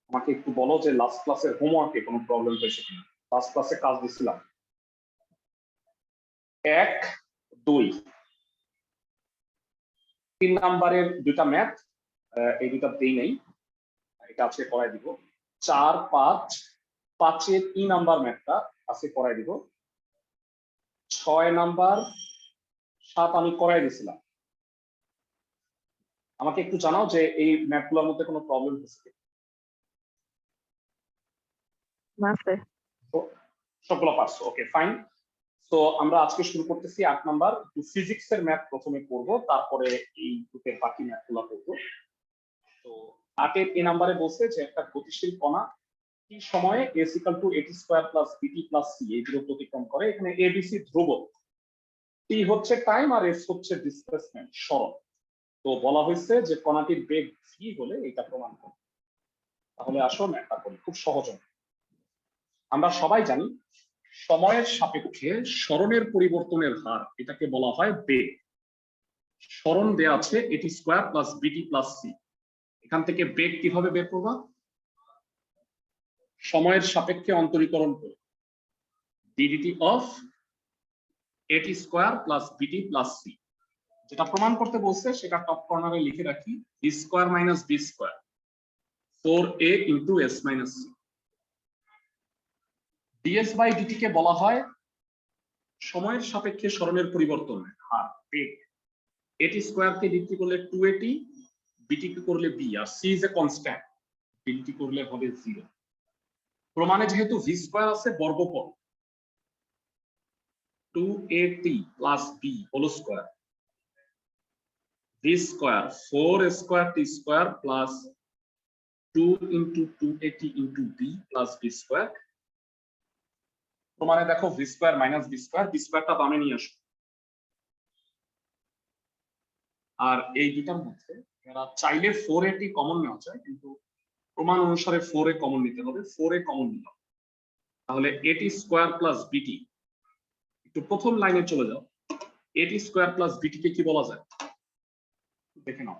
আমাকে একটু বলো যে লাস্ট ক্লাসের হোমওয়ার্কে কোনো প্রবলেম হয়েছে কিনা। লাস্ট ক্লাসে কাজ দিছিলাম 1, 2, 3 নাম্বারের দুইটা ম্যাথ, এই দুইটা দেই নাই, এটা আজকে করাই দিব। 4, 5, 5-এর 3 নাম্বার ম্যাথটা আজকে করাই দিব। 6 নাম্বার 7 আমি করাই দিছিলাম। আমাকে একটু জানাও যে এই ম্যাথগুলোর মধ্যে কোনো প্রবলেম হচ্ছে কিনা। সবগুলো পারছো? ওকে, ফাইন। তো আমরা আজকে শুরু করতেছি 8 নাম্বার ফিজিক্স এর ম্যাথ প্রথমে করব, তারপরে এই গ্রুপের বাকি ম্যাথগুলো করব। তো 8-এর এ নাম্বারে বলছে যে একটা গতিশীল কণা টি সময়ে s = at² + bt + c এই দূরত্ব অতিক্রম করে। এখানে abc ধ্রুবক, t হচ্ছে টাইম আর s হচ্ছে ডিসপ্লেসমেন্ট, সরণ। তো বলা হয়েছে যে কণাটির বেগ v হলে এটা প্রমাণ করো। তাহলে আসো ম্যাথটা করি, খুব সহজ। আমরা সবাই জানি সময়ের সাপেক্ষে সরণের পরিবর্তনের হার, এটাকে বলা হয় বেগ। সরণ দেয়া আছে at² + bt + c। এখান থেকে বেগ কিভাবে বের করবা? সময়ের সাপেক্ষে অন্তরীকরণ করে ddt of at² + bt + c। যেটা প্রমাণ করতে বলছে সেটা টপ কর্নারে লিখে রাখি, b² - b², 4a × s - c। ds/dt কে বলা হয় সময়ের সাপেক্ষে সরণের পরিবর্তনের হার, বেগ। at² কে ডিটি করলে 2at, bt কে করলে b, আর c is a constant, dt করলে হবে 0। প্রমাণে যেহেতু v² আছে বর্গপদ, 2at + b whole square, v² 4a² t² + 2 × 2at × b + b²। প্রমাণে দেখো v² - b², b²টা বামে নিয়ে আসো। আর এই দুটার মধ্যে এরা চাইলে 4at কমন নেওয়া যায়, কিন্তু প্রমাণ অনুসারে 4a কমন নিতে হবে, 4a কমন নিতে হবে। তাহলে at² + bt, একটু প্রথম লাইনে চলে যাও। at² + bt কে কি বলা যায় দেখে নাও।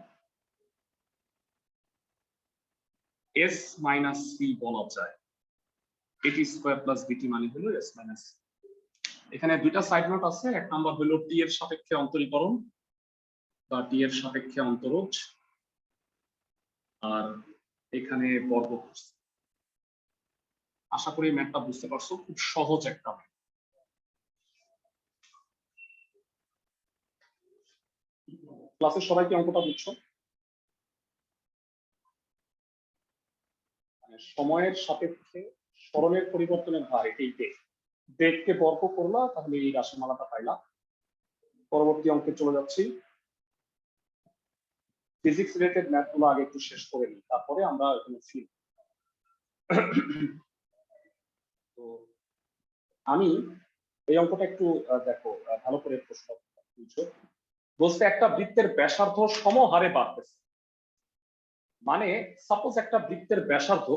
s - c বলা যায়। at² + bt মানে হলো s - c। এখানে দুইটা সাইড নোট আছে। এক নাম্বার হলো t এর সাপেক্ষে অন্তরীকরণ বা t এর সাপেক্ষে অন্তরজ, আর এখানে বর্গ করছে। আশা করি ম্যাথটা বুঝতে পারছো, খুব সহজ একটা ম্যাথ। ক্লাসের সবাই কি অঙ্কটা বুঝছো? সময়ের সাপেক্ষে সরণের পরিবর্তনের হার, এটাই বেগ। বেগকে বর্গ করলা, তাহলে এই রাশিমালাটা পাইলা। পরবর্তী অঙ্কে চলে যাচ্ছি। ফিজিক্স রিলেটেড ম্যাথগুলো আগে একটু শেষ করে নিই, তারপরে আমরা এখানে ফিল। তো আমি এই অঙ্কটা একটু দেখো, ভালো করে প্রশ্ন বুঝছো। বলছে একটা বৃত্তের ব্যাসার্ধ সমহারে বাড়তেছে। মানে সাপোজ একটা বৃত্তের ব্যাসার্ধ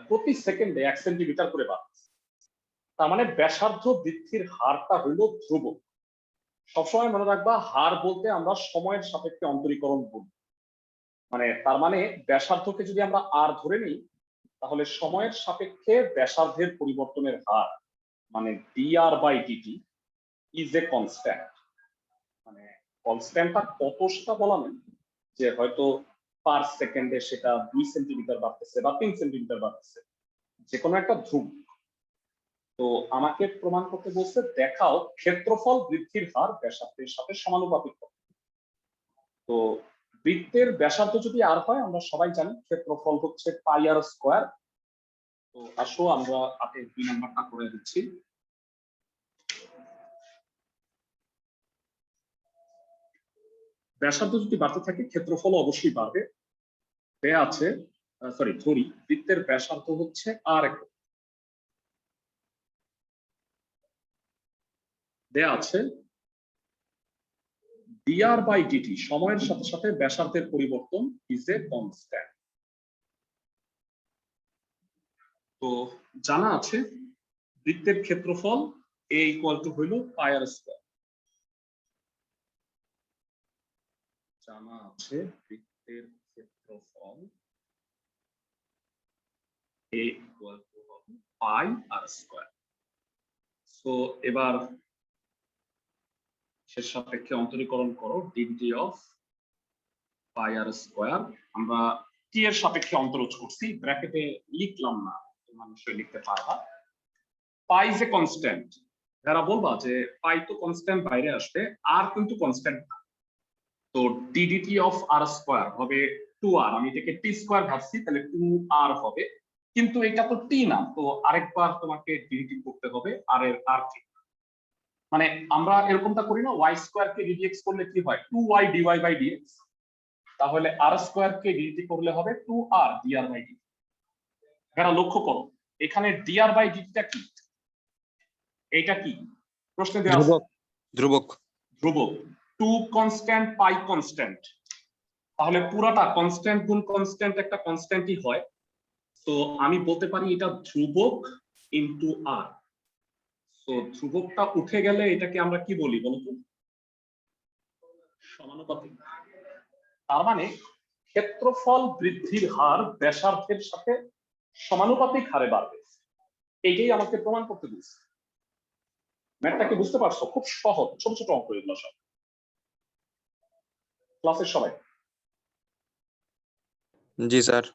প্রতি সেকেন্ডে 1 সেন্টিমিটার করে বাড়তেছে। তার মানে ব্যাসার্ধ বৃদ্ধির হারটা হইল ধ্রুবক। সবসময় মনে রাখবা, হার বলতে আমরা সময়ের সাপেক্ষে অন্তরীকরণ বলি। মানে তার মানে ব্যাসার্ধকে যদি আমরা আর ধরে নিই, তাহলে সময়ের সাপেক্ষে ব্যাসার্ধের পরিবর্তনের হার মানে dr/dt ইজ এ কনস্ট্যান্ট। মানে কনস্ট্যান্টটা কত সেটা বলা নেই, যে হয়তো পার সেকেন্ডে সেটা 2 সেন্টিমিটার বাড়তেছে বা 3 সেন্টিমিটার বাড়তেছে, যে কোনো একটা ধ্রুবক। তো আমাকে প্রমাণ করতে বলছে, দেখাও ক্ষেত্রফল বৃদ্ধির হার ব্যাসার্ধের সাথে সমানুপাতিক। তো বৃত্তের ব্যাসার্ধ যদি আর হয়, আমরা সবাই জানি ক্ষেত্রফল হচ্ছে πr²। তো আসো আমরা 8-এর 2 নাম্বারটা করে দিচ্ছি। ব্যাসার্ধ যদি বাড়তে থাকে, ক্ষেত্রফল অবশ্যই বাড়বে। দেয়া আছে, ধরি বৃত্তের ব্যাসার্ধ হচ্ছে r একক। দেয়া আছে dr/dt সময়ের সাথে সাথে ব্যাসার্ধের পরিবর্তন ইজ এ কনস্ট্যান্ট। তো জানা আছে বৃত্তের ক্ষেত্রফল a = হইল πr²। জানা আছে বৃত্তের ক্ষেত্রফল a equal to pi r square. So এবার এর সাপেক্ষে অন্তরীকরণ করো degree of pi r square. আমরা টি এর সাপেক্ষে অন্তরজ করছি, ব্র্যাকেটে লিখলাম না, মানুষই লিখতে পারবা। পাই যে কনস্ট্যান্ট, যারা বলবা যে পাই তো কনস্ট্যান্ট বাইরে আসবে, আর কিন্তু কনস্ট্যান্ট না, তো ডিডিটি অফ আর স্কয়ার হবে 2r। আমি এটাকে টি স্কয়ার ভাবছি, তাহলে 2r হবে, কিন্তু এটা তো টি না, তো আরেকবার তোমাকে ডিডিটি করতে হবে আর এর আর কে। মানে আমরা এরকমটা করি না, ওয়াই স্কয়ার কে ডিডিএক্স করলে কি হয় 2y dy বাই ডিএক্স, তাহলে আর স্কয়ার কে ডিডিটি করলে হবে 2r dr বাই ডিটি। এরা লক্ষ্য করো এখানে dr বাই ডিটিটা কি, এইটা কি প্রশ্নে দেওয়া আছে? ধ্রুবক। ধ্রুবক। 2 কনস্ট্যান্ট পাই কনস্ট্যান্ট, তাহলে পুরাটা কনস্ট্যান্ট গুণ কনস্ট্যান্ট একটা কনস্ট্যান্টই হয়, তো আমি বলতে পারি এটা ধ্রুবক ইনটু আর। তো ধ্রুবকটা উঠে গেলে এটাকে আমরা কি বলি বলতো? সমানুপাতিক। তার মানে ক্ষেত্রফল বৃদ্ধির হার ব্যাসার্ধের সাথে সমানুপাতিক হারে বাড়বে, এইটাই আমাকে প্রমাণ করতে দিচ্ছে। ম্যাথটা কি বুঝতে পারছো? খুব সহজ, ছোট ছোট অঙ্ক এগুলো সব। ক্লাসের সবাই? জি স্যার।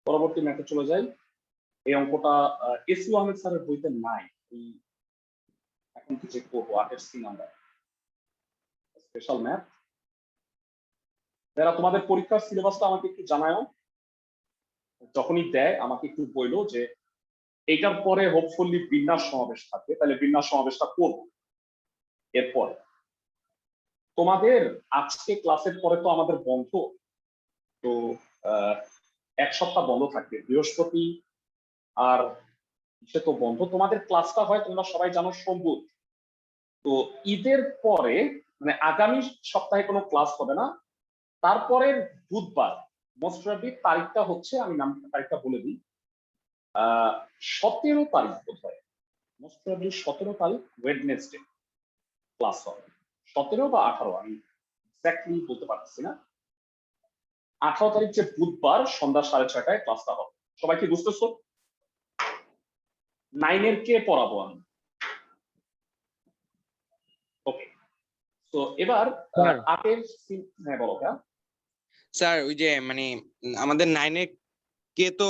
পরবর্তী ম্যাথে চলে যাই। এই অঙ্কটা এসইউ আহমেদ স্যারের বইতে নাই, এখন কি চেক করবো 8 সি নাম্বার স্পেশাল ম্যাথ। যারা তোমাদের পরীক্ষার সিলেবাসটা আমাকে একটু জানাও, যখনই দেয় আমাকে একটু বললো যে এইটার পরে হোপফুলি বিন্যাস সমাবেশ থাকবে, তাহলে বিন্যাস সমাবেশটা করব। এরপর তোমাদের আজকে ক্লাসের পরে তো আমাদের বন্ধ, তো এক সপ্তাহ বন্ধ থাকবে, বৃহস্পতি আর সে তো বন্ধ। তোমাদের ক্লাসটা হয় তোমরা সবাই জানো সোমবার, তো ঈদের পরে মানে আগামী সপ্তাহে কোনো ক্লাস হবে না, তারপরের বুধবার মোস্ট প্রবাবলি তারিখটা হচ্ছে, আমি নাম তারিখটা বলে দিই, 17 তারিখ বোধ হয়, মোস্ট প্রবাবলি 17 তারিখ ওয়েডনেসডে ক্লাস হবে, 17 বা 18 আমি এক্স্যাক্টলি বলতে পারছি না। 18 তারিখ যে বুধবার সন্ধ্যা 6:30টায় ক্লাসটা হবে। সবাই কি বুঝতেছো? 9 এর কে পড়াবো আমি? ওকে, তো এবার 8 এর, হ্যাঁ বলো। হ্যাঁ স্যার, ওই যে মানে আমাদের 9 কে তো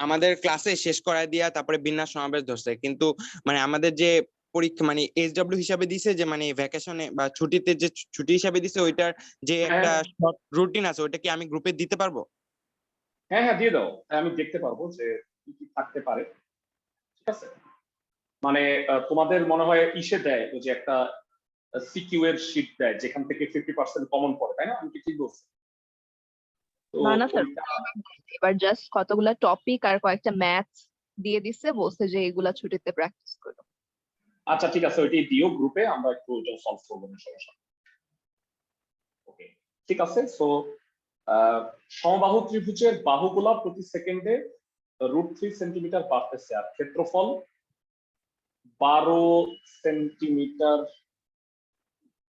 আমাদের ক্লাসে শেষ করায় দিয়া তারপরে বিন্যাস সমাবেশ ধরছে, কিন্তু মানে আমাদের যে পরীক্ষা মানে এসডব্লিউ হিসাবে দিছে, যে মানে ভ্যাকেশনে বা ছুটিতে যে ছুটি হিসাবে দিছে, ওইটার যে একটা রুটিন আছে, ওইটা কি আমি গ্রুপে দিতে পারবো? হ্যাঁ হ্যাঁ দিয়ে দাও, আমি দেখতে পারবো যে কি কি থাকতে পারে। ঠিক আছে, মানে তোমাদের মনে হয় ইসে দেয় ওই যে একটা সিকিউ এর শীট দেয় যেখান থেকে 50% কমন পড়ে, তাই না? আমি কি ঠিক বলছি? তো না না স্যার, এবার জাস্ট কতগুলা টপিক আর কয়েকটা ম্যাথ দিয়ে দিচ্ছে, বলছে যে এগুলা ছুটিতে প্র্যাকটিস করো। আচ্ছা ঠিক আছে, ওইটাই দিও গ্রুপে, আমরা একটু ওইটা সলভ করবো না সমস্যা। ওকে ঠিক আছে। সো সমবাহু ত্রিভুজের বাহুগুলা প্রতি সেকেন্ডে √3 সেন্টিমিটার বাড়তেছে, আর ক্ষেত্রফল 12 সেন্টিমিটার।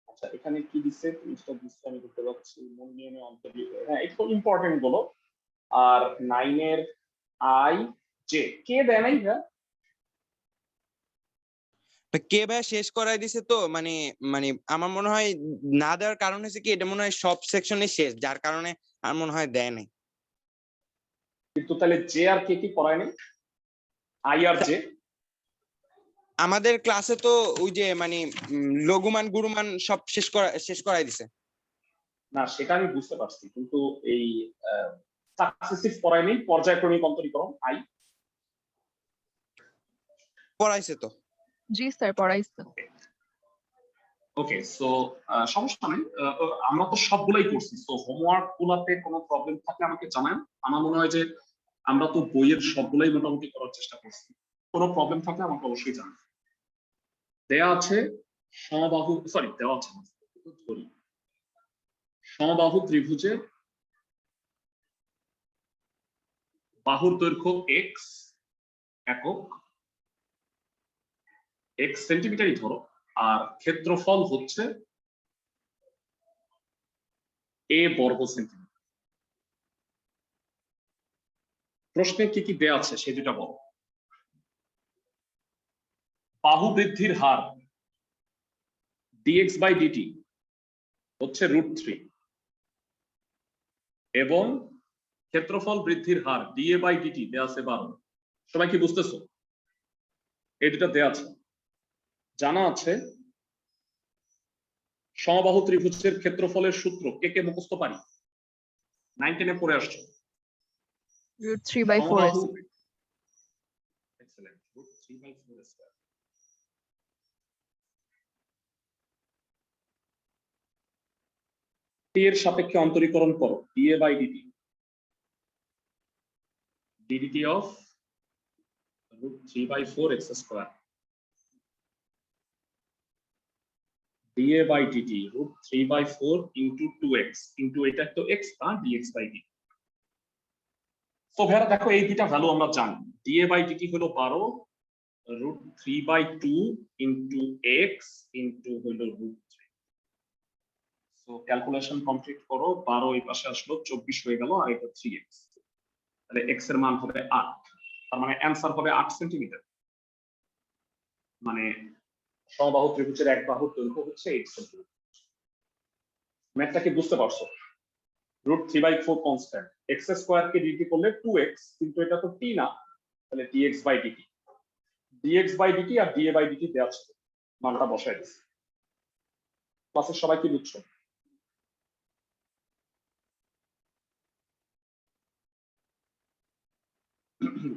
আচ্ছা এখানে কি দিচ্ছে, জিনিসটা দিচ্ছে আমি করতে পারছি মূল নিয়মে অন্তর্ভুক্ত, হ্যাঁ এটা ইম্পর্টেন্ট গুলো। আর 9 এর আই জে কে দেয় নাই? হ্যাঁ কে ভাই শেষ করাই দিছে, তো মানে মানে আমার মনে হয় না দেওয়ার কারণ হচ্ছে কি, এটা মনে হয় সব সেকশনে শেষ, যার কারণে আমার মনে হয় দেয় নাই। কিন্তু তাহলে জে আর কে কি পড়ায় নাই? আই আর জে আমাদের ক্লাসে তো ওই যে মানে লঘুমান গুরুমান সব শেষ করাই দিছে। না সেটা আমি বুঝতে পারছি, কিন্তু এই সাকসেসিভ পড়ায় নেই, পর্যায়ক্রমিক অন্তরীকরণ আই পড়াইছে তো। জি স্যার, পড়াইছে। ওকে সো সমস্যা নেই, আমরা তো সবগুলাই করছি, সো হোমওয়ার্ক গুলাতে কোনো প্রবলেম থাকলে আমাকে জানান। আমার মনে হয় যে আমরা তো বইয়ের সবগুলাই মোটামুটি করার চেষ্টা করছি, কোনো প্রবলেম থাকলে আমাকে অবশ্যই জানান। দেয়া আছে সমবাহু, সরি দেওয়া আছে না, সমবাহু ত্রিভুজের বাহুর দৈর্ঘ্য এক্স একক, এক্স সেন্টিমিটারই ধরো, আর ক্ষেত্রফল হচ্ছে এ বর্গ সেন্টিমিটার। প্রশ্নে কি কি দেয়া আছে সেই দুটা বল। বাহু বৃদ্ধির হার dx বাই dt হচ্ছে √3 এবং ক্ষেত্রফল বৃদ্ধির হার dA বাই dt দেয়া আছে 12। সবাই কি বুঝতেছো? এই দুটা দেয়া আছে। জানা আছে সমবাহু ত্রিভুজের ক্ষেত্রফলের সূত্র কে কে মুখস্থ পারি? 9-10 পড়ে আসছো। √3/4 এক্সেলেন্ট। √3/4 স্কয়ার। t এর সাপেক্ষে অন্তরীকরণ করো dA by dt ddt of √3/4 x square dA by dt √3/4 into 2x into এটা তো x না dx by dt। তো ভাইরা দেখো এই দুইটা ভ্যালু আমরা জানি। dA by dt হলো 12 √3/2 into x into হলো √3। সো ক্যালকুলেশন কমপ্লিট করো। 12 এই পাশে আসলো 24 হয়ে গেল আর এটা 3x। তাহলে x এর মান হবে 8। তার মানে অ্যানসার হবে 8 সেন্টিমিটার। মানে সমবাহু ত্রিভুজের এক বাহুর দৈর্ঘ্য হচ্ছে 8 সেন্টিমিটার। ম্যাথটা কি বুঝতে পারছো? √3/4 কনস্ট্যান্ট, x স্কয়ার কে dt করলে 2x, কিন্তু এটা তো t না, তাহলে dx বাই dt আর dA বাই dt দেওয়া ছিল, মানটা বসাই দিচ্ছি। ক্লাসের সবাই কি বুঝছো?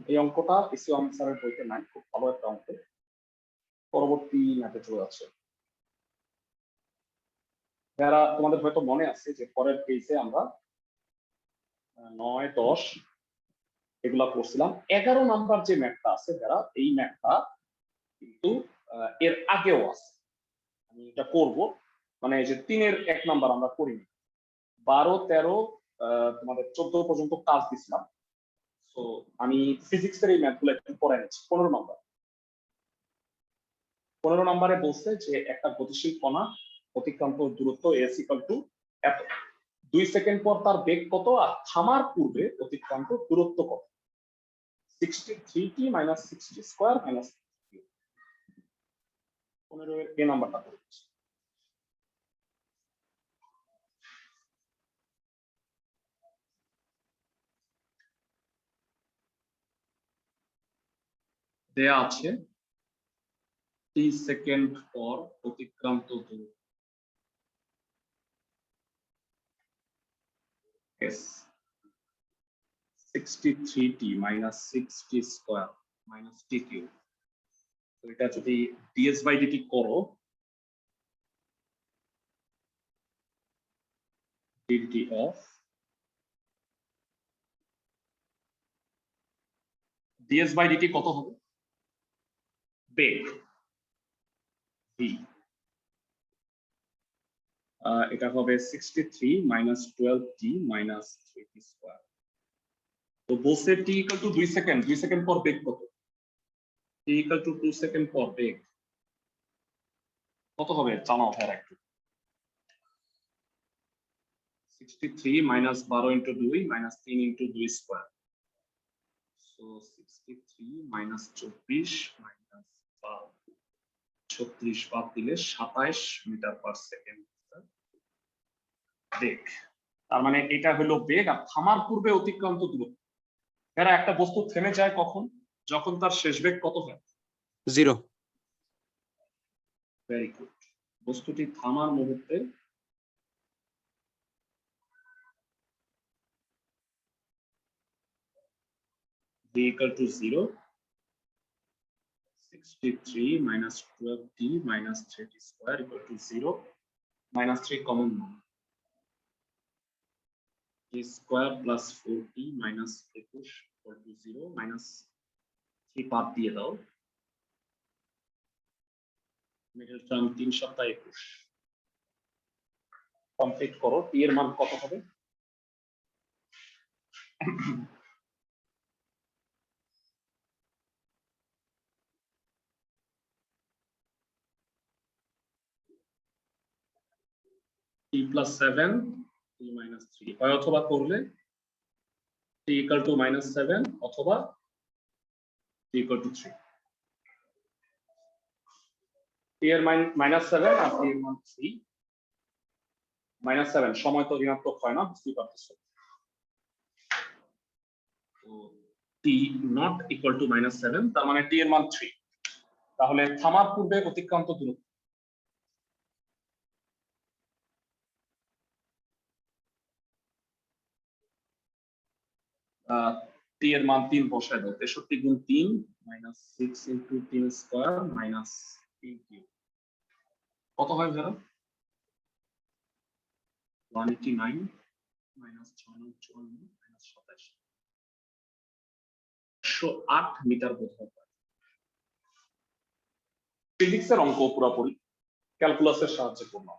এই অঙ্কটা এসি অফিসারের বইতে নাই, খুব ভালো একটা অঙ্ক, পরবর্তী ম্যাথে চলে যাচ্ছে। যারা তোমাদের হয়তো মনে আছে যে পরের পেজে আমরা 9, 10 এগুলা করছিলাম। 11 নাম্বার যে ম্যাথটা আছে যারা, এই ম্যাথটা কিন্তু এর আগেও আছে, আমি এটা করব। মানে যে 3-এর 1 নাম্বার আমরা করিনি, 12, 13, তোমাদের 14 পর্যন্ত কাজ দিছিলাম। তো আমি ফিজিক্সের এই ম্যাথগুলো একটু পড়ে নিচ্ছি। 15 নম্বরে বলছে যে একটা গতিশীল কণা অতিক্রান্ত দূরত্ব s = এত, 2 সেকেন্ড পর তার বেগ কত আর থামার পূর্বে অতিক্রান্ত দূরত্ব কত। 63t - 60 স্কয়ার - 15 এর এই নাম্বারটা করছি। দেয়া আছে 3 সেকেন্ড পর অতিক্রান্ত দূরত্ব s 63t - 60 square - t cube. তো এটা যদি ds বাই dt করো, dt of ds by dt কত হবে? বেগ v, এটা হবে 63 - 12t - 3t স্কয়ার। তো বলছে t = 2 সেকেন্ড, 2 সেকেন্ড পর বেগ কত? t = 2 সেকেন্ড পর বেগ কত হবে জানাও ভাইরা একটু। 63 - 12 × 2 - 3 × 2 স্কয়ার। সো 63 - 24 - 12, 36 বাদ দিলে 27 মিটার পার সেকেন্ড বেগ। তার মানে এটা হলো বেগ আর থামার পূর্বে অতিক্রান্ত দূরত্ব। এরা একটা বস্তু থেমে যায় কখন? যখন তার শেষ বেগ কত হয়? 0। Very good. বস্তুটি থামার মুহূর্তে v = 0, 63 - 12t - 3t square = 0, -3 common নাও, t স্কয়ার + 4t - 21 = 0, -3 বাদ দিয়ে দাও, মিডল টার্ম 3 × 7 = 21। কমপ্লিট করো, t এর মান কত হবে? t + 7 t - 3 হয়, অথবা করলে t equal to -7 অথবা t equal to 3 t এর -7 আর t এর মান 3 -7 সময় তো ঋণাত্মক হয় না বুঝতেই পারতেছো তো t not equal to -7 তার মানে t এর মান 3 তাহলে থামার পূর্বে অতিক্রান্ত দূরত্ব t এর মান 3 বসায় দাও 63 গুণ 3 -6 ইনটু 3 স্কয়ার মাইনাস 3 কিউব কত হয় ধরো 189 মাইনাস 654 মাইনাস 27 108 মিটার বোধ হয় ফিজিক্সের অঙ্ক পুরোপুরি ক্যালকুলাসের সাহায্যে করলাম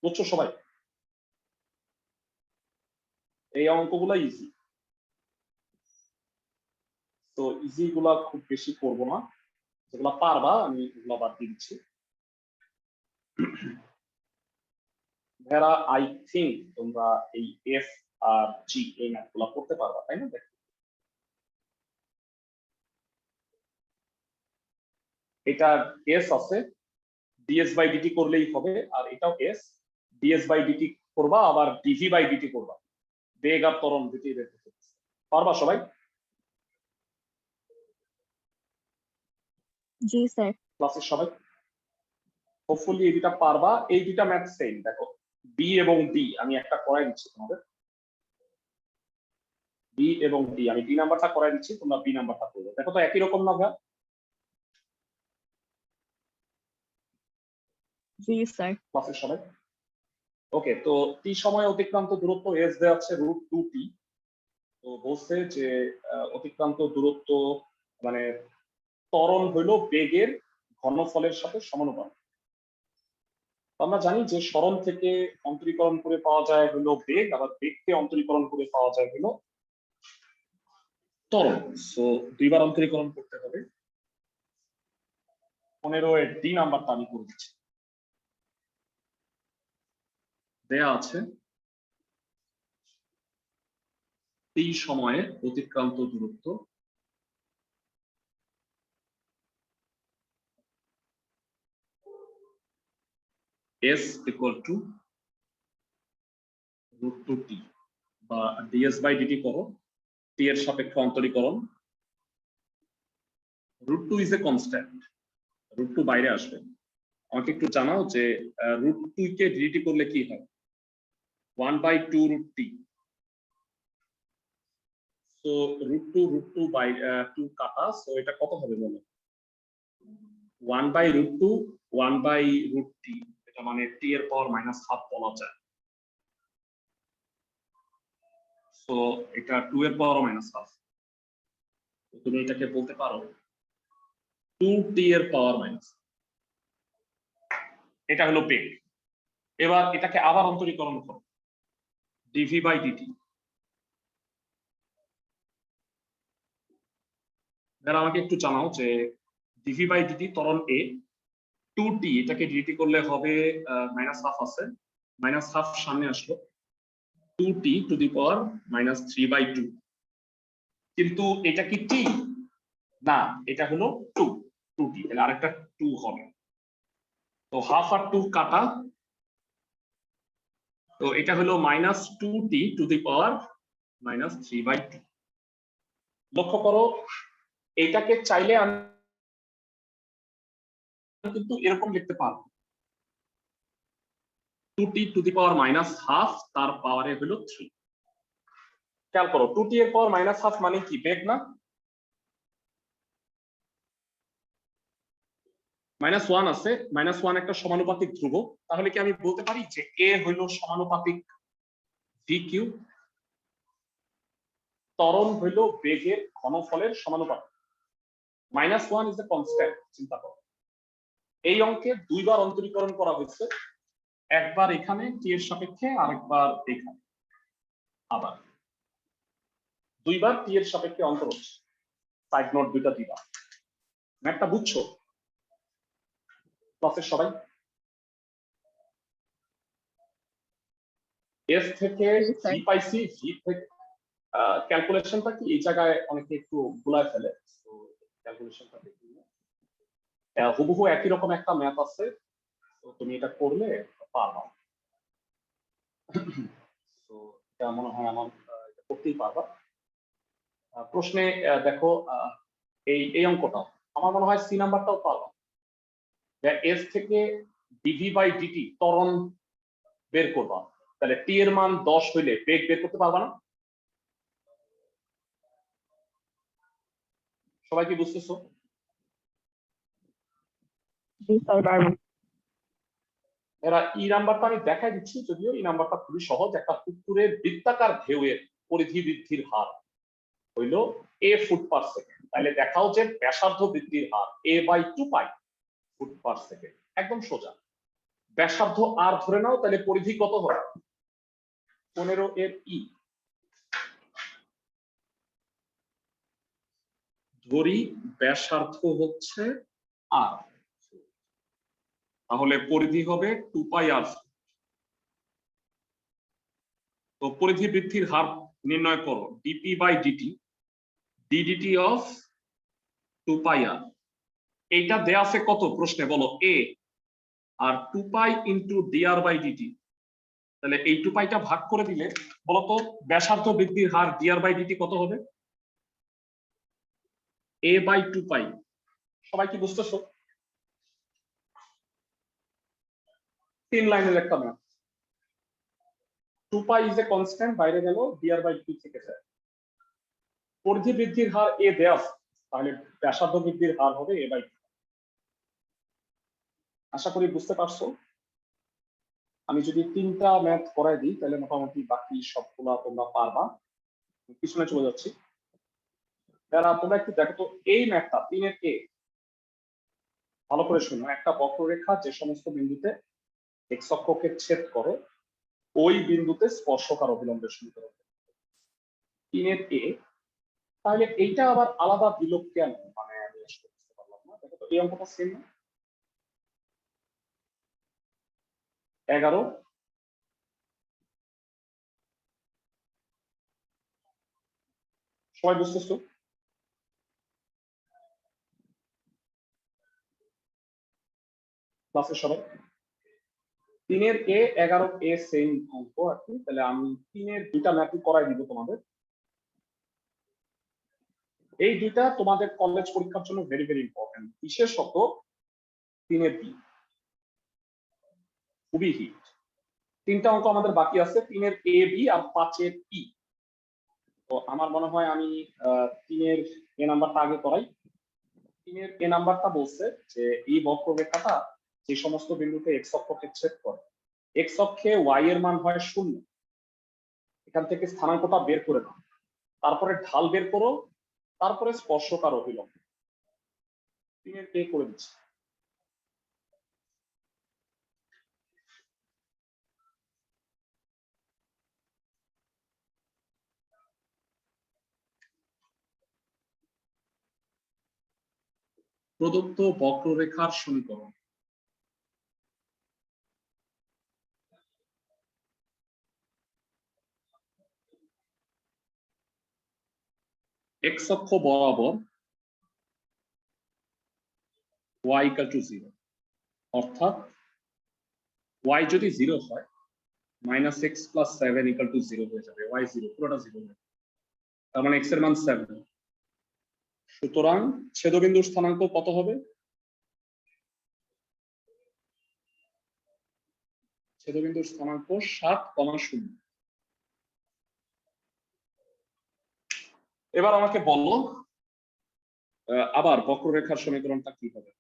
বুঝছো সবাই এই অঙ্কগুলো ইজি তো ইজি গুলা খুব বেশি করব না যেগুলা পারবা আমি এগুলা বাদ দিয়ে দিচ্ছি ভেরা আই থিঙ্ক তোমরা এই এফ আর জি এই ম্যাথগুলা করতে পারবা তাই না দেখো এটা এস আছে ডিএস বাই ডিটি করলেই হবে আর এটাও এস ডিএস বাই ডিটি করবা আবার ডিভি বাই ডিটি করবা বেগ আর ত্বরণ দুটি বের করতে পারবা সবাই জি স্যার ক্লাসের সবাই হোপফুলি এই দুটা পারবা এই দুটা ম্যাথ সেম দেখো বি এবং ডি আমি একটা করাই দিচ্ছি তোমাদের বি এবং ডি আমি ডি নাম্বারটা করাই দিচ্ছি তোমরা বি নাম্বারটা করবে দেখো তো একই রকম না ভাই জি স্যার ক্লাসের সবাই ওকে তো টি সময় অতিক্রান্ত দূরত্ব এস দেওয়া আছে √2t তো বলছে যে অতিক্রান্ত দূরত্ব মানে ত্বরণ হইল বেগের ঘনফলের সাথে সমানুপাতিক আমরা জানি যে সরণ থেকে অন্তরীকরণ করে পাওয়া যায় হলো বেগ আবার বেগকে অন্তরীকরণ করে পাওয়া যায় হলো ত্বরণ সো দুইবার অন্তরীকরণ করতে হবে 15 এর ডি নাম্বারটা আমি করে দিচ্ছি দেয়া আছে টি সময়ে অতিক্রান্ত দূরত্ব s equal to √2t বা ds বাই dt করো t এর সাপেক্ষে অন্তরীকরণ √2 ইজ এ কনস্ট্যান্ট √2 বাইরে আসবে আমাকে একটু জানাও যে √2 কে dt করলে কি হয় 1/2 √t সো √2 বাই 2 কাটা সো এটা কত হবে বলো 1/√2 1/√t এটা মানে t এর পাওয়ার -1/2 বলা যায় সো এটা 2 এর পাওয়ার -1/2 তুমি এটাকে বলতে পারো 2t এর পাওয়ার মাইনাস এটা হলো বেগ এবার এটাকে আবার অন্তরীকরণ করো dv বাই dt এবার আমাকে একটু জানাও যে dv বাই dt ত্বরণ a 2t এটাকে dt করলে হবে -1/2 আছে -1/2 সামনে আসলো 2t টু দি পাওয়ার -3/2 কিন্তু এটা কি t না এটা হলো 2t তাহলে আরেকটা 2 হবে তো হাফ আর 2 কাটা তো এটা হলো -2t টু দি পাওয়ার -3/2 লক্ষ্য করো এটাকে চাইলে আমি কিন্তু এরকম লিখতে পারবো 2t টু দি পাওয়ার -1/2 তার পাওয়ারে হলো 3 খেয়াল করো 2t এর পাওয়ার -1/2 মানে কি বেগ না -1 আছে -1 একটা সমানুপাতিক ধ্রুবক তাহলে কি আমি বলতে পারি যে a হইল সমানুপাতিক dq ত্বরণ হইল বেগের ঘনফলের সমানুপাতিক -1 ইজ এ কনস্ট্যান্ট চিন্তা করো এই অঙ্কে দুইবার অন্তরীকরণ করা হয়েছে একবার এখানে t এর সাপেক্ষে আরেকবার এখানে আবার দুইবার t এর সাপেক্ষে অন্তর হচ্ছে সাইড নোট দুইটা দিবা ম্যাথটা বুঝছো ক্লাসের সবাই s থেকে v পাইছি v থেকে ক্যালকুলেশনটা কি এই জায়গায় অনেকে একটু ভুলায় ফেলে, তো ক্যালকুলেশনটা দেখি। হুবহু একই রকম একটা ম্যাথ আছে, তো তুমি এটা করলে পারবা। তো এটা মনে হয় আমার এটা করতেই পারবা। প্রশ্নে দেখো এই এই অঙ্কটা আমার মনে হয় সি নাম্বারটাও পারবা। এস থেকে ডিভি বাই ডিটি ত্বরণ বের করবা, তাহলে টি এর মান 10 হইলে বেগ বের করতে পারবা না? সবাই কি বুঝতেছো? জি স্যার, পারবো। এরা ই নাম্বারটা আমি দেখাই দিচ্ছি, যদিও এই নাম্বারটা খুবই সহজ। একটা পুকুরের বৃত্তাকার ঢেউয়ের পরিধি বৃদ্ধির হার হইল এ ফুট পার সেকেন্ড, তাহলে দেখাও যে ব্যাসার্ধ বৃদ্ধির হার a by 2 pi foot per second. একদম সোজা। ব্যাসার্ধ আর ধরে নাও, তাহলে পরিধি কত হয়? 15 এর ই। ধরি ব্যাসার্ধ হচ্ছে আর, তাহলে পরিধি হবে 2 পাই আর। তো পরিধি বৃদ্ধির হার নির্ণয় করো, dp by dt ddt of 2 pi r. এইটা দেয়া আছে কত প্রশ্নে বলো? এ, আর 2 pi into dr by dt. তাহলে এই 2 পাইটা ভাগ করে দিলে বলতো ব্যাসার্ধ বৃদ্ধির হার ডিআর বাই ডিটি কত হবে? এ বাই 2 পাই। সবাই কি বুঝতেছো? 3 লাইনের একটা math. 2 pi is a constant, বাইরে গেল, ডিআর বাই ডিটি থেকে যায়। পরিধি বৃদ্ধির হার এ দেয়া আছে, তাহলে ব্যাসার্ধ বৃদ্ধির হার হবে এ বাই 2। আশা করি বুঝতে পারছো। আমি যদি 3টা ম্যাথ করাই দিই তাহলে মোটামুটি বাকি সবগুলা তোমরা পারবা। পিছনে চলে যাচ্ছি। তোমরা একটু দেখো তো এই ম্যাথটা 3 এর এ, ভালো করে শুনো। একটা বক্ররেখা যে সমস্ত বিন্দুতে এক্স অক্ষকে ছেদ করে ওই বিন্দুতে স্পর্শকার অবিলম্বের সমীকরণ 3 এর এ। তাহলে এইটা আবার আলাদা বিলোপ কেন? মানে আমি আসলে বুঝতে পারলাম না। দেখো তো এই অঙ্কটা সেম না? 11 সবাই বুঝতেছো? ক্লাসের সবাই 3 এর এ 11 এ সেম অঙ্ক আর কি। তাহলে আমি 3 এর দুইটা ম্যাথই করাই দিব তোমাদের। এই দুইটা তোমাদের কলেজ পরীক্ষার জন্য ভেরি ভেরি ইম্পর্টেন্ট, বিশেষত 3 এর বি, খুবই হিট। 3টা অঙ্ক আমাদের বাকি আছে, 3 এর এ বি আর 5 এর ই। তো আমার মনে হয় আমি 3 এর এ নাম্বারটা আগে করাই। 3 এর এ নাম্বারটা বলছে যে এই বক্ররেখাটা যে সমস্ত বিন্দুতে এক্স অক্ষকে ছেদ করে, এক্স অক্ষে ওয়াই এর মান হয় 0। এখান থেকে স্থানাঙ্কটা বের করে নাও, তারপরে ঢাল বের করো, তারপরে স্পর্শকার অভিলম্ব। 3 এর এ করে দিচ্ছি। প্রদত্ত বক্ররেখার সমীকরণ। এক্স অক্ষ বরাবর y ইকুয়াল টু 0, অর্থাৎ y যদি 0 হয় minus x plus 7 equal to 0 হয়ে যাবে। y 0, পুরোটা 0 হয়ে যাবে। তার মানে x এর মান 7। সুতরাং ছেদবিন্দুর স্থানাঙ্ক কত হবে? ছেদবিন্দুর স্থানাঙ্ক 7,0। এবার আমাকে বলো আবার বক্ররেখার সমীকরণটা কি হবে?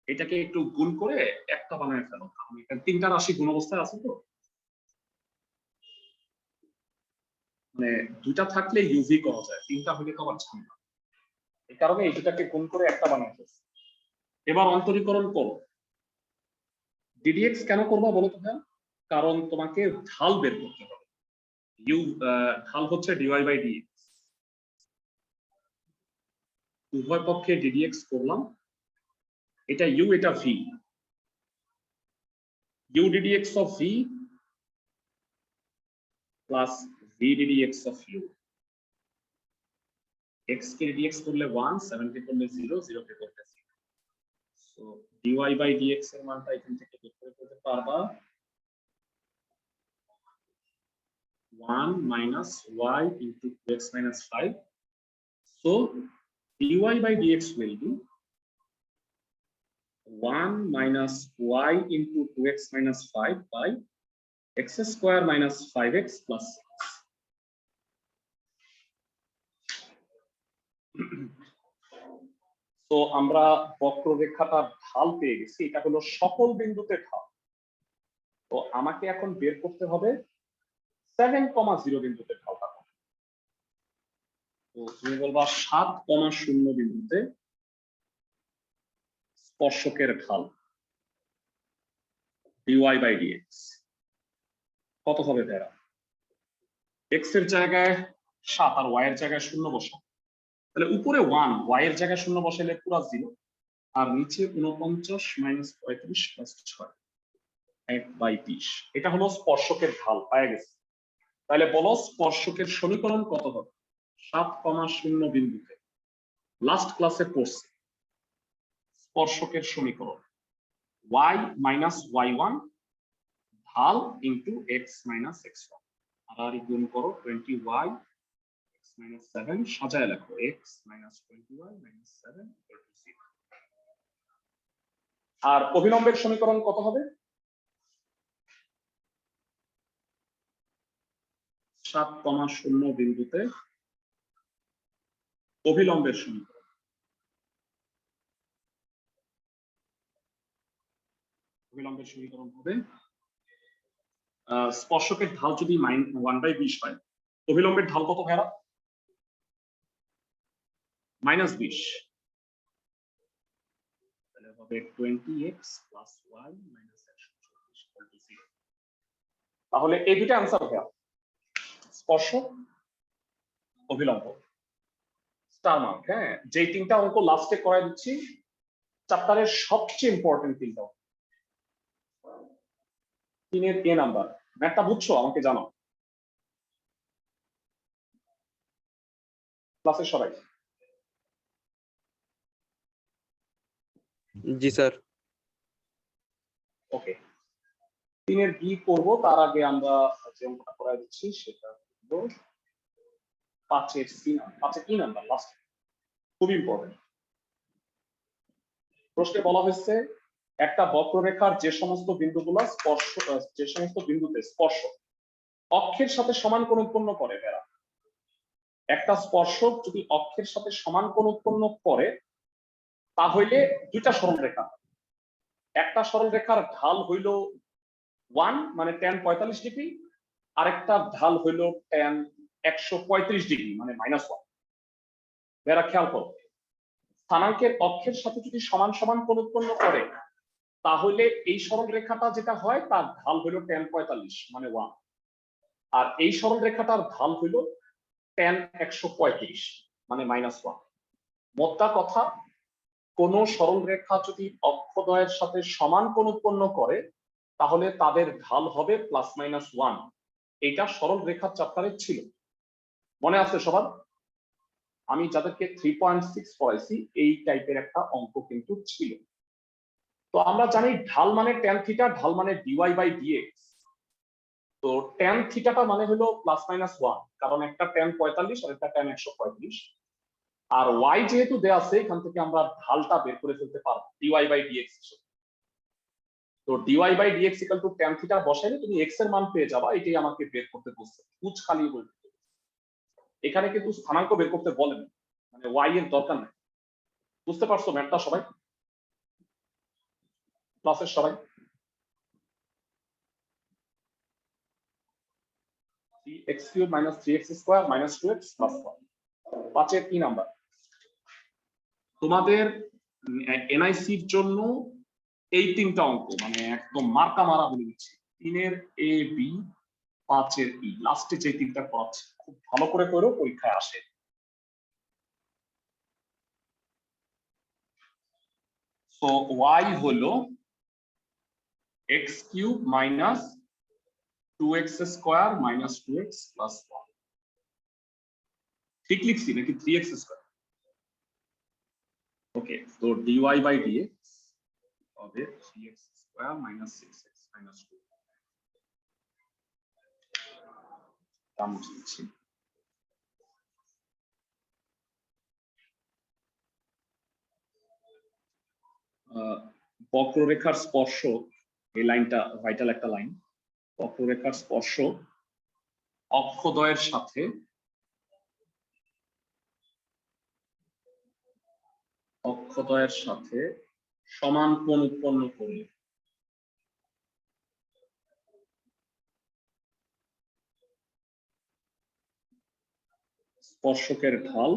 এটাকে একটু গুণ করে একটা বানায় ফেলো। আমি এখানে 3টা রাশি গুণ অবস্থায় আছে, তো মানে 2টা থাকলে ইউভি করা যায়, 3টা হলে তো আবার ঝামেলা। এই কারণে এই দুটাকে গুণ করে একটা বানায় ফেলছি। এবার অন্তরীকরণ করো। ডিডিএক্স কেন করবা বলো তো? কারণ তোমাকে ঢাল বের করতে হবে। ঢাল হচ্ছে ডিওয়াই বাই ডিএক্স। উভয় পক্ষে ডিডিএক্স করলাম, এটা ইউ এটা V. u ddx of v plus v ddx of u, x K dx করলে 1, 7 কে করলে 0, 0 কে করলে 0। সো dy by dx এর মানটা এখান থেকে বের করে ফেলতে পারবা 1 minus y into 2x minus 5. So dy by dx will be 1 minus y into 2x minus 5 by x square minus 5x plus 6. তো আমরা বক্ররেখাটার ঢাল পেয়ে গেছি, এটা হলো সকল বিন্দুতে ঢাল। তো আমাকে এখন বের করতে হবে 7,0 বিন্দুতে ঢালটা। তো তুমি বলবা 7,0 বিন্দুতে স্পর্শকের ঢাল dy by dx কত হবে বেরা? x এর জায়গায় 7 আর y এর জায়গায় 0 বসাও, তাহলে উপরে 1, y এর জায়গায় 0 বসাইলে পুরো 0, আর নিচে 49 minus 35 plus 6 1/20। এটা হলো স্পর্শকের ঢাল পাওয়া গেছে। তাহলে বলো স্পর্শকের সমীকরণ কত হবে 7,0 বিন্দুতে? লাস্ট ক্লাসে পড়ছি স্পর্শকের সমীকরণ y minus y1 ঢাল into x minus x1, আর গুণ করো 20y x minus 7, সাজায় লেখো x minus 20y minus 7 equal to 0। আর অভিলম্বের সমীকরণ কত হবে 7,0 বিন্দুতে অভিলম্বের সমীকরণ? অভিলম্বের সমীকরণ হবে স্পর্শকের ঢাল যদি 1/20 হয়, অভিলম্বের ঢাল কত ভাইরা? -20, তাহলে হবে 20x plus y minus 140 equal to 0। তাহলে এই দুটো आंसर ভাইয়া, স্পর্শক, অভিলম্ব, স্টার মার্ক। হ্যাঁ, যে তিনটা অঙ্ক লাস্টে করাই দিচ্ছি, চ্যাপ্টারের সবচেয়ে ইম্পর্টেন্ট তিনটা। 3 এর A নাম্বার, ম্যাথটা বুঝছো আমাকে জানাও ক্লাসের সবাই। জি স্যার। ওকে, 3 এর B করব, তার আগে আমরা যে অঙ্কটা করাই দিচ্ছি সেটা হলো 5 এর C, 5 এর E নাম্বার লাস্ট, খুব ইম্পর্টেন্ট। প্রশ্নে বলা হয়েছে একটা বক্ররেখার যে সমস্ত বিন্দুগুলো যে সমস্ত বিন্দুতে স্পর্শক অক্ষের সাথে সমান কোণ উৎপন্ন করে, এরা একটা স্পর্শক যদি অক্ষের সাথে সমান কোণ উৎপন্ন করে তাহলে দুইটা সরলরেখা, একটা সরলরেখার ঢাল হইল 1 মানে tan 45 ডিগ্রি, আরেকটা ঢাল হইল tan 135 ডিগ্রি মানে -1। এরা খেয়াল করো, স্থানাঙ্কের অক্ষের সাথে যদি সমান সমান কোণ উৎপন্ন করে তাহলে এই সরলরেখাটা যেটা হয় তার ঢাল হইল tan 45 মানে 1, আর এই সরলরেখাটার ঢাল হইল tan 135 মানে -1। মোদ্দা কথা, কোন সরলরেখা যদি অক্ষদ্বয়ের সাথে সমান কোণ উৎপন্ন করে তাহলে তাদের ঢাল হবে +-1। এটা সরলরেখার চ্যাপ্টারে ছিল, মনে আছে সবার? আমি যাদেরকে 3.6 পড়াইছি এই টাইপের একটা অঙ্ক কিন্তু ছিল। তো আমরা জানি ঢাল মানে tan থিটা, ঢাল মানে dy by dx। তো tan থিটাটা মানে হলো +-1, কারণ একটা tan 45 আর একটা tan 135, আর y যেহেতু দেয়া আছে এখান থেকে আমরা ঢালটা বের করে ফেলতে পারবো dy by dx হিসেবে। তো dy by dx equal to tan theta বসাইলে তুমি x এর মান পেয়ে যাবা, এটাই আমাকে বের করতে বলছে, কুচ খালি বলতে। এখানে কিন্তু স্থানাঙ্ক বের করতে বলেন, মানে y এর দরকার নেই। বুঝতে পারছো ম্যাথটা সবাই? ক্লাসের সবাই 3x³ - 3x² - 2x + 1। 5 এর কি নাম্বার? তোমাদের এনআইসির জন্য এই তিনটা অঙ্ক মানে একদম মার্কা মারা বলে দিচ্ছি। 3 এর A B, 5 এর E, লাস্টে যে তিনটা পড়াচ্ছি খুব ভালো করে করো, পরীক্ষায় আসে। সো y হলো x cube minus 2x square minus 2x plus 1 ঠিক লিখছি নাকি 3x স্কোয়ার? ওকে, তো dy বাই dx হবে 3x square minus 6x minus 2 তা মুছে দিচ্ছি। বক্ররেখার স্পর্শ, এই লাইনটা ভাইটাল একটা লাইন। বক্ররেখার স্পর্শ অক্ষদ্বয়ের সাথে সমান কোণ উৎপন্ন করলে স্পর্শকের ঢাল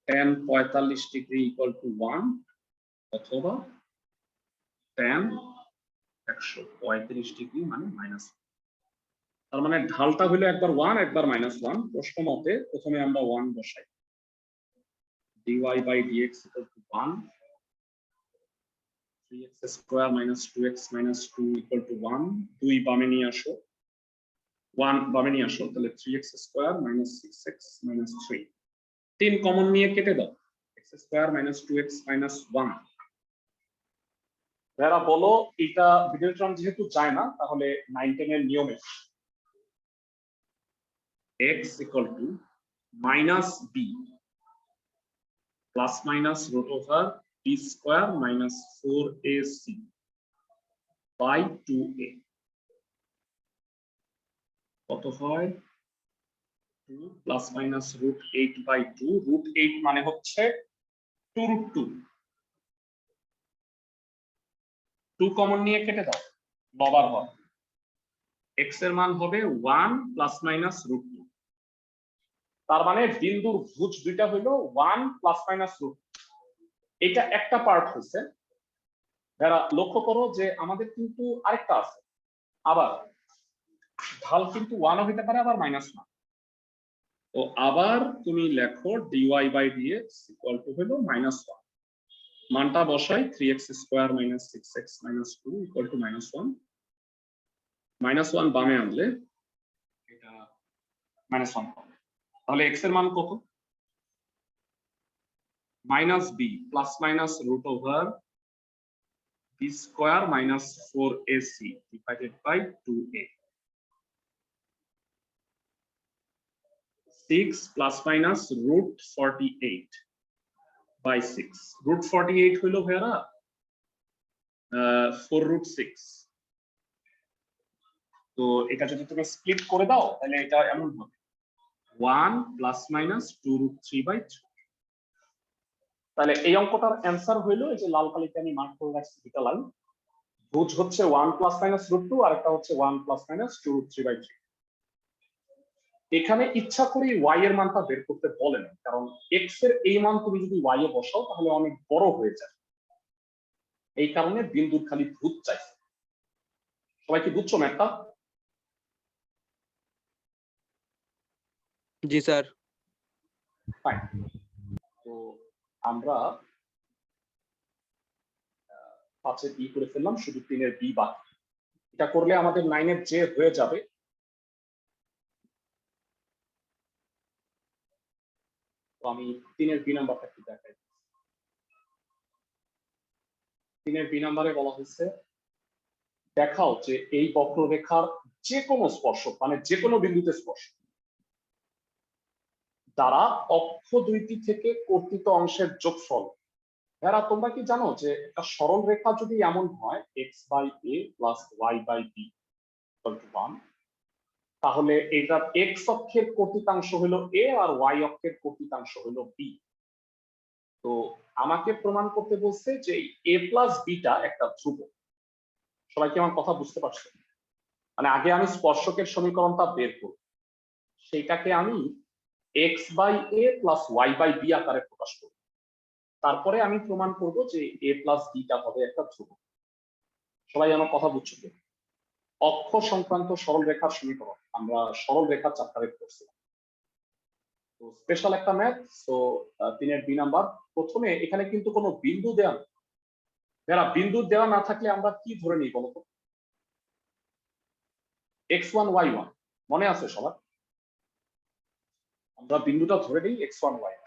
tan 45 ডিগ্রি ইকুয়াল টু 1 অথবা tan 135 ডিগ্রি মানে মাইনাস। তার মানে ঢালটা হলো একবার 1 একবার -1। প্রশ্ন মতে প্রথমে আমরা 1 বসাই, dy by dx equal to 1, 3x square minus 2x minus 2 equal to 1, 2 বামে নিয়ে আসো, 1 বামে নিয়ে আসো, তাহলে 3x square minus 6x minus 3, 3 common নিয়ে কেটে দাও, x square minus 2x minus 1। যারা বলো এটা ভিডিওট্রান যেহেতু যায় না তাহলে 9-10 এর নিয়মে x equal to minus b plus minus root over b square minus 4ac by 2a কত হয় 2 plus minus root 8 by 2, root 8 মানে হচ্ছে 2 root 2, 2 কমন নিয়ে কেটে দাও, লবার হয়, x এর মান হবে 1 plus minus root 2। তার মানে বিন্দুর ভুজ দুইটা হলো 1 plus minus root 2। এটা একটা পার্ট হচ্ছে। যারা লক্ষ্য করো যে আমাদের কিন্তু আরেকটা আছে, আবার ঢাল কিন্তু 1 ও হতে পারে আবার -1। তো আবার তুমি লেখো dy by dx equal to হলো -1, মানটা বসাই 3x square minus 6x minus 2 equal to -1, -1 বামে আনলে এটা -1 হবে। তাহলে x এর মান কত? -b plus minus root over b square minus 4ac divided by 2a, 6 plus minus root 48 by 6, root 48 হইলো ভাইরা 4 root 6। তো এটা যদি তুমি স্প্লিট করে দাও তাহলে এটা এমন হবে 1 plus minus 2 root 3 by 3। তাহলে এই অঙ্কটার অ্যান্সার হইলো এই যে লাল কালিতে আমি মার্ক করে রাখছি দুটো লাইন, ভুজ হচ্ছে 1 plus minus root 2 আর একটা হচ্ছে 1 plus minus 2 root 3 by 3। এখানে ইচ্ছা করে y এর মানটা বের করতে বলে না, কারণ x এর এই মান তুমি যদি y এ বসাও তাহলে অনেক বড় হয়ে যায়, এই কারণে বিন্দুর খালি ভুজ চাইছে। সবাই কি বুঝছো ম্যাথটা? জি স্যার। ফাইন। তো আমরা 5 এর বি করে ফেললাম, শুধু 3 এর বি বাকি। এটা করলে আমাদের 9 এর জে হয়ে যাবে। তো আমি 3 এর বি নাম্বারটা একটু দেখাই। 3 এর বি নাম্বারে বলা হয়েছে দেখাও যে এই বক্ররেখার যে কোনো স্পর্শক মানে যে কোনো বিন্দুতে স্পর্শ দ্বারা অক্ষ দুইটি থেকে কর্তিত অংশের যোগফল। এরা তোমরা কি জানো যে একটা সরল রেখা যদি এমন হয় x by a plus y by b equal to 1, তাহলে এটার x অক্ষের কর্তিতাংশ হলো a আর y অক্ষের কর্তিতাংশ হলো b। তো আমাকে প্রমাণ করতে বলছে যে a plus b টা একটা ধ্রুবক। সবাই কি আমার কথা বুঝতে পারছো? মানে আগে আমি স্পর্শকের সমীকরণটা বের করব, সেইটাকে আমি x by a plus y by b আকারে প্রকাশ করব, তারপরে আমি প্রমাণ করব যে a plus b টা হবে একটা ধ্রুবক। সবাই আমার কথা বুঝছো তো? অক্ষ সংক্রান্ত সরল রেখার সমীকরণ আমরা সরল রেখার চ্যাপ্টারে পড়ছিলাম। তো স্পেশাল একটা ম্যাথ। সো 3 এর বি নাম্বার, প্রথমে এখানে কিন্তু কোনো বিন্দু দেওয়া নেই, যারা বিন্দু দেওয়া না থাকলে আমরা কি ধরে নিই বলতো? x1 y1 মনে আছে সবার? আমরা বিন্দুটা ধরে নিই x1 y1।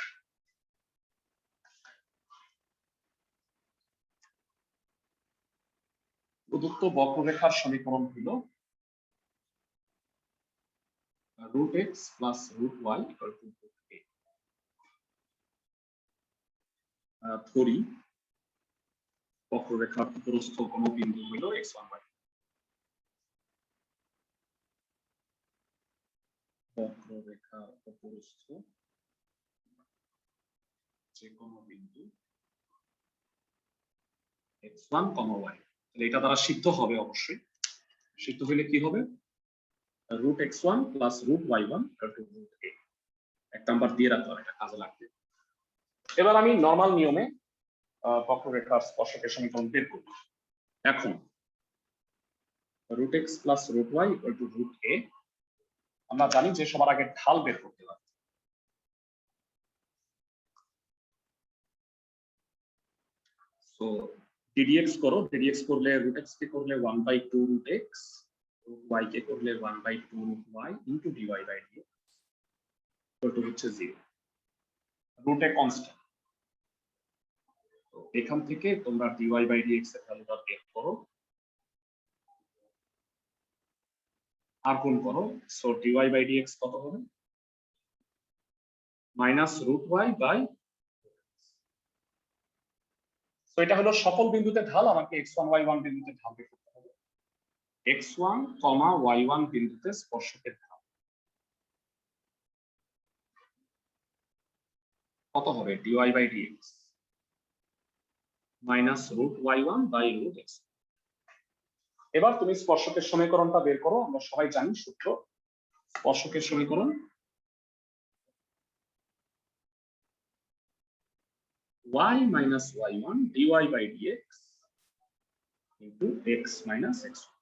প্রদত্ত বক্ররেখার সমীকরণ হলো √x + √y = a। ধরি বক্ররেখার উপরস্থ কোন বিন্দু হলো x1 y। বক্ররেখার উপরস্থ যে কোনো বিন্দু x1, y। তাহলে এটা দ্বারা সিদ্ধ হবে অবশ্যই। সিদ্ধ হলে কি হবে? √x1 + √y1 = a। এক নাম্বার দিয়ে রাখতে হবে, এটা কাজে লাগবে। এবার আমি নরমাল নিয়মে বক্ররেখার স্পর্শকের সমীকরণ বের করব। এখন √x + √y = a। আমরা জানি যে সবার আগে ঢাল বের করতে হবে। সো ddx করো, ddx করলে √x কে করলে 1/2 √x, y কে করলে 1/2 √y * dy/dx হচ্ছে 0। √a constant. তো এখান থেকে তোমরা dy/dx এর ভ্যালুটা বের করো আর গুণ করো। সো dy/dx কত হবে? -√y/। তো এটা হলো সকল বিন্দুতে ঢাল। আমাকে x1 y1 বিন্দুতে ঢাল বের করতে হবে। x1, y1 বিন্দুতে স্পর্শকের ঢাল কত হবে? dy/dx -√y1/√x। এবার তুমি স্পর্শকের সমীকরণটা বের করো। আমরা সবাই জানি সূত্র। স্পর্শকের সমীকরণ y - y1 dy/dx * x - x1।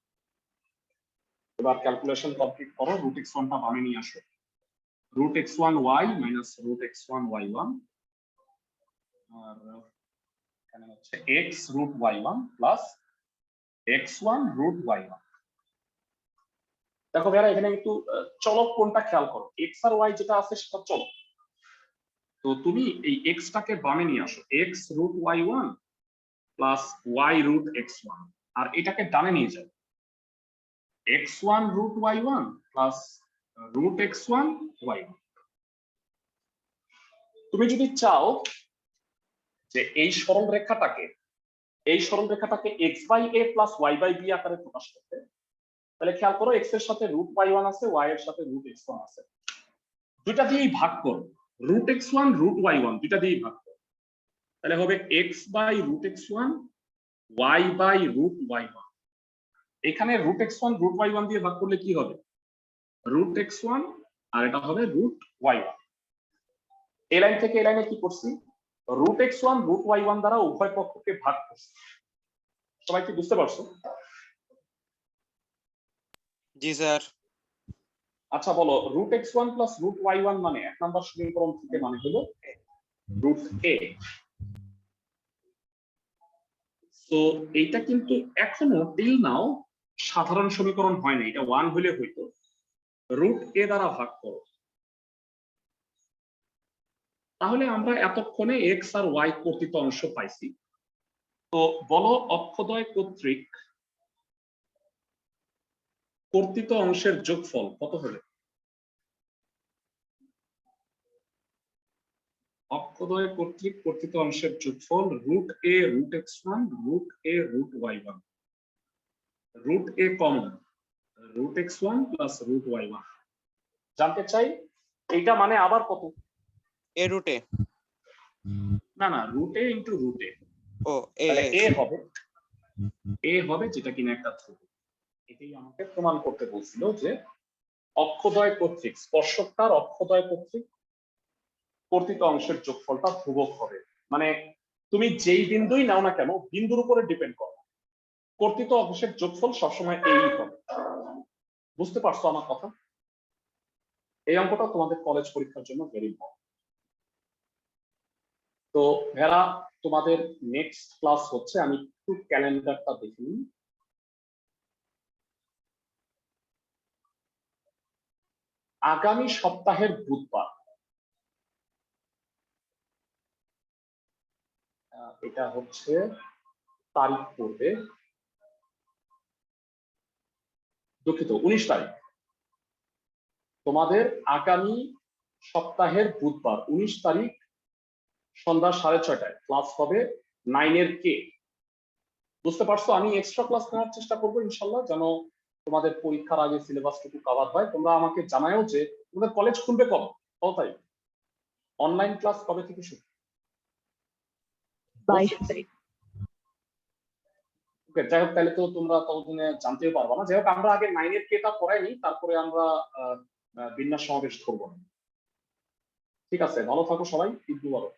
এবার ক্যালকুলেশন কমপ্লিট করো। √x1 টা বামে নিয়ে আসো। √x1y - √x1y1 আর এখানে হচ্ছে x √y1 + x1 √y1। দেখো ভাইরা, এখানে একটু চলক কোনটা খেয়াল করো। x আর y যেটা আছে সেটা চলক। তো তুমি এই x টাকে বামে নিয়ে আসো। x √y1 + y √x1 আর এটাকে ডানে নিয়ে যাও। x1 √y1 + √x1 y1। তুমি যদি চাও যে এই সরলরেখাটাকে x/a + y/b আকারে প্রকাশ করতে, তাহলে খেয়াল করো x এর সাথে √y1 আছে, y এর সাথে √x1 আছে। দুইটা দিয়েই ভাগ করো। √x1 √y1 দুইটা দিয়েই ভাগ করো। তাহলে হবে x/√x1 y/√y1। এখানে √x1 √y1 দিয়ে ভাগ করলে কি হবে? √x1 আর এটা হবে √y1। এই লাইন থেকে এই লাইনে কি করছি? √x1 √y1 দ্বারা উভয় পক্ষকে ভাগ করছি। সবাই কি বুঝতে পারছো? জি স্যার। আচ্ছা বলো, √x1 + √y1 মানে এক নাম্বার সমীকরণ থেকে মানে হলো √a। তো এইটা কিন্তু এখনো টিল নাও সাধারণ সমীকরণ হয় না। এটা 1 হলে হইতো। √a দ্বারা ভাগ করো। তাহলে আমরা এতক্ষণে x আর y কর্তৃক অংশ পাইছি। তো বলো অক্ষদ্বয় কর্তৃক কর্তৃত অংশের যোগফল কত হবে? অক্ষদ্বয় কর্তৃক কর্তৃত অংশের যোগফল √a √x1 √a √y1। √a common, √x1 + √y1। জানতে চাই এইটা মানে আবার কত? a √a। না না, √a * √a। ও তাহলে a হবে যেটা কিনা একটা ধ্রুবক। এটাই আমাকে প্রমাণ করতে বলছিল যে অক্ষদ্বয় কর্তৃক স্পর্শকটার অক্ষদ্বয় কর্তৃক কর্তৃত অংশের যোগফলটা ধ্রুবক হবে। মানে তুমি যেই বিন্দুই নাও না কেন, বিন্দুর উপরে ডিপেন্ড করো, কর্তৃত অংশের যোগফল সবসময় এই হবে। বুঝতে পারছো আমার কথা? এই অঙ্কটা তোমাদের কলেজ পরীক্ষার জন্য ভেরি ইম্পর্টেন্ট। তো ভেরা, তোমাদের নেক্সট ক্লাস হচ্ছে, আমি একটু ক্যালেন্ডারটা দেখে নিই। আগামী সপ্তাহের বুধবার, এটা হচ্ছে তারিখ পড়বে, দুঃখিত 19 তারিখ। তোমাদের আগামী সপ্তাহের বুধবার 19 তারিখ সন্ধ্যা 6:30টায় ক্লাস হবে 9 কে। বুঝতে পারছো? আমি এক্সট্রা ক্লাস নেওয়ার চেষ্টা করবো ইনশাল্লাহ, যেন তোমাদের পরীক্ষার আগে সিলেবাসটুকু কভার হয়। তোমরা আমাকে জানাও যে তোমাদের কলেজ খুলবে কবে, কত তারিখ? অনলাইন ক্লাস কবে থেকে শুরু? 22 তারিখ। ওকে, যাই হোক, তাহলে তো তোমরা ততদিনে জানতেও পারবা না। যাই হোক, আমরা আগে 9 কেটা পড়াইনি, তারপরে আমরা বিন্যাস সমাবেশ ধরবো। ঠিক আছে, ভালো থাকো সবাই, ঈদ মুবারক।